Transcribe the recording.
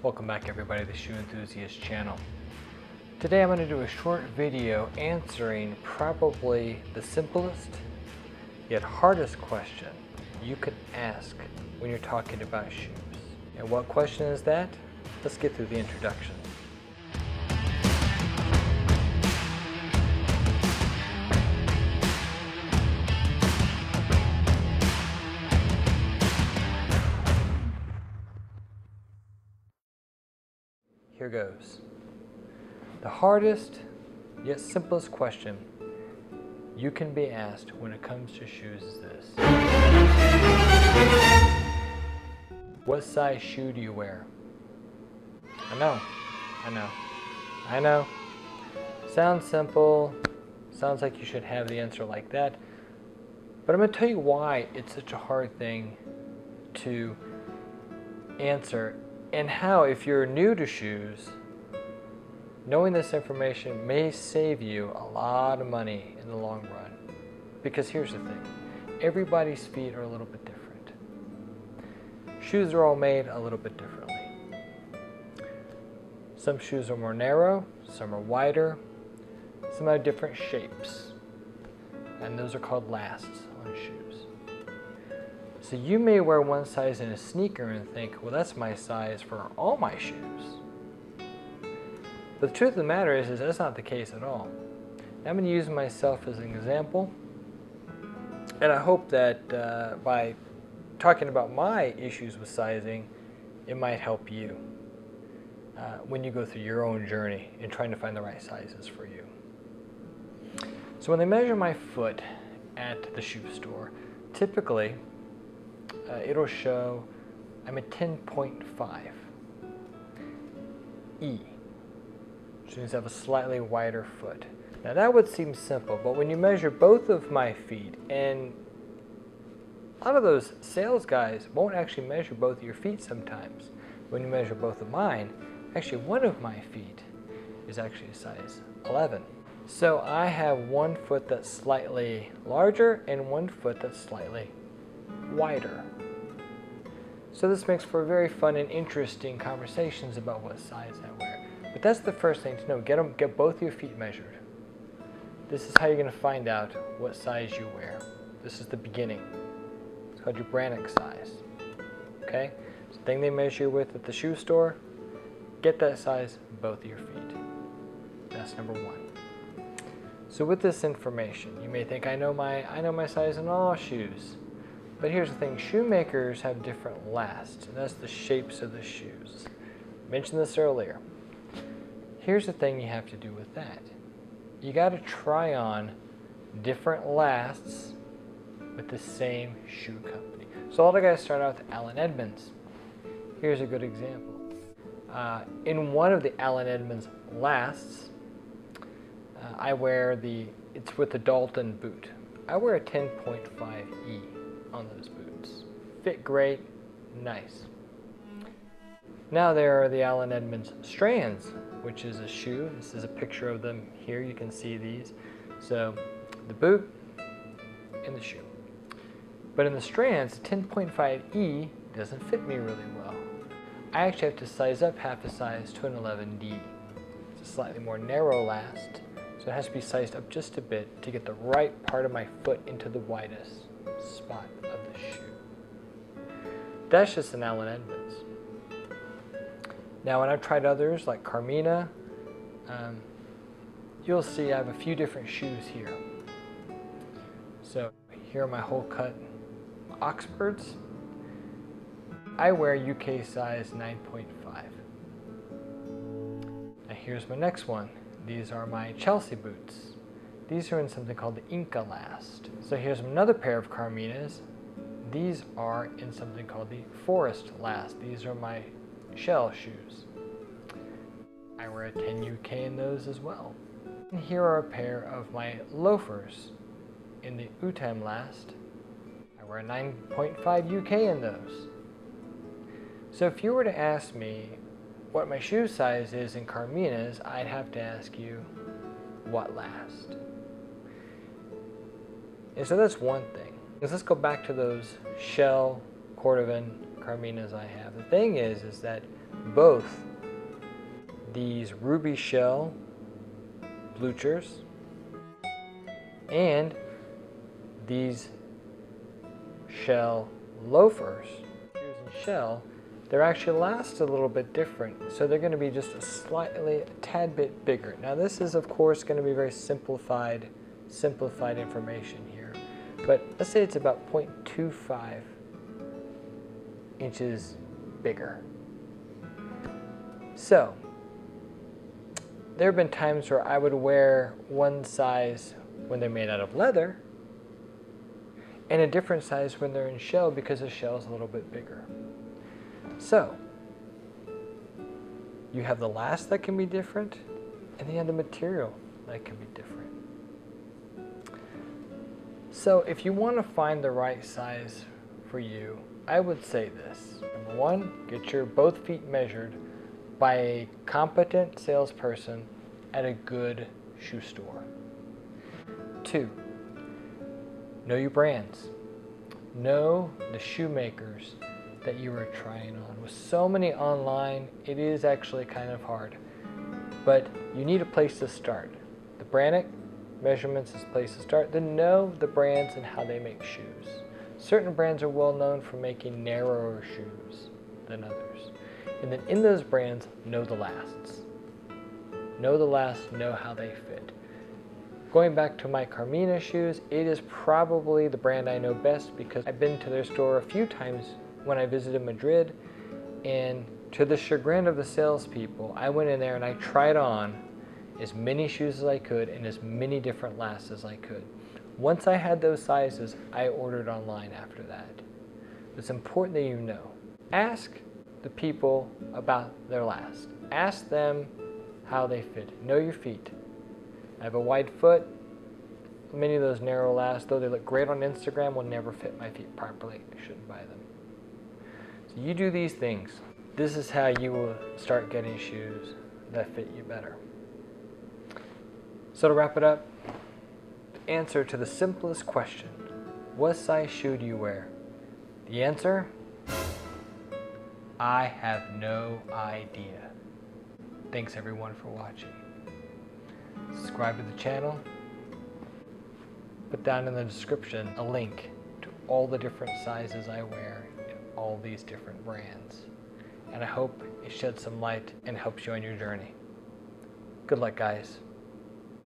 Welcome back everybody to the Shoe Enthusiast channel. Today I'm going to do a short video answering probably the simplest yet hardest question you can ask when you're talking about shoes. And what question is that? Let's get through the introduction. Here goes. The hardest yet simplest question you can be asked when it comes to shoes is this. What size shoe do you wear? I know. Sounds simple. Sounds like you should have the answer like that. But I'm going to tell you why it's such a hard thing to answer, and how, if you're new to shoes, knowing this information may save you a lot of money in the long run. Because here's the thing, everybody's feet are a little bit different. Shoes are all made a little bit differently. Some shoes are more narrow, some are wider, some have different shapes, and those are called lasts on shoes. So you may wear one size in a sneaker and think, well, that's my size for all my shoes. But the truth of the matter is that's not the case at all. I'm going to use myself as an example, and I hope that by talking about my issues with sizing, it might help you when you go through your own journey in trying to find the right sizes for you. So when they measure my foot at the shoe store, typically it'll show I'm a 10.5 E, which means I have a slightly wider foot. Now that would seem simple, but when you measure both of my feet, and a lot of those sales guys won't actually measure both of your feet sometimes. When you measure both of mine, actually one of my feet is actually a size 11. So I have one foot that's slightly larger and one foot that's slightly wider. So this makes for very fun and interesting conversations about what size I wear. But that's the first thing to know. Get both your feet measured. This is how you're going to find out what size you wear. This is the beginning. It's called your Brannock size. Okay? It's the thing they measure you with at the shoe store. Get that size both of your feet. That's number one. So with this information, you may think, I know my size in all shoes. But here's the thing, shoemakers have different lasts, and that's the shapes of the shoes. I mentioned this earlier. Here's the thing you have to do with that. You got to try on different lasts with the same shoe company. So all the guys start out with Allen Edmonds. Here's a good example. In one of the Allen Edmonds lasts, I wear it's with the Dalton boot. I wear a 10.5 E on those boots. Fit great, nice. Now there are the Allen Edmonds Strands, which is a shoe. This is a picture of them here. You can see these. So the boot and the shoe. But in the Strands, 10.5 E doesn't fit me really well. I actually have to size up half a size to an 11D. It's a slightly more narrow last, so it has to be sized up just a bit to get the right part of my foot into the widest spot of the shoe. That's just an Allen Edmonds. Now when I've tried others like Carmina, you'll see I have a few different shoes here. So here are my whole cut Oxfords. I wear UK size 9.5. Now here's my next one. These are my Chelsea boots. These are in something called the Inca last. So here's another pair of Carminas. These are in something called the Forest last. These are my shell shoes. I wear a 10 UK in those as well. And here are a pair of my loafers in the Utam last. I wear a 9.5 UK in those. So if you were to ask me what my shoe size is in Carmina's, I'd have to ask you, what last? And so that's one thing. Let's go back to those shell, Cordovan, Carminas I have. The thing is that both these ruby shell bluchers and these shell loafers. Shoes and shell, they're actually last a little bit different, so they're going to be just a tad bit bigger. Now this is of course going to be very simplified information here, but let's say it's about 0.25 inches bigger. So there have been times where I would wear one size when they're made out of leather and a different size when they're in shell because the shell is a little bit bigger. So you have the last that can be different, and then you have the material that can be different. So if you want to find the right size for you, I would say this. Number one, get your both feet measured by a competent salesperson at a good shoe store. 2, know your brands. Know the shoemakers that you are trying on. With so many online, it is actually kind of hard, but you need a place to start. The brand measurements is a place to start. Then know the brands and how they make shoes. Certain brands are well known for making narrower shoes than others. And then in those brands, know the lasts. Know the lasts, know how they fit. Going back to my Carmina shoes, it is probably the brand I know best because I've been to their store a few times when I visited Madrid, and to the chagrin of the salespeople, I went in there and I tried on as many shoes as I could in as many different lasts as I could. Once I had those sizes, I ordered online after that. It's important that you know. Ask the people about their last. Ask them how they fit. Know your feet. I have a wide foot. Many of those narrow lasts, though they look great on Instagram, will never fit my feet properly. I shouldn't buy them. So you do these things. This is how you will start getting shoes that fit you better. So to wrap it up, the answer to the simplest question, what size shoe do you wear? The answer? I have no idea. Thanks everyone for watching. Subscribe to the channel. Put down in the description a link to all the different sizes I wear in all these different brands. And I hope it sheds some light and helps you on your journey. Good luck, guys.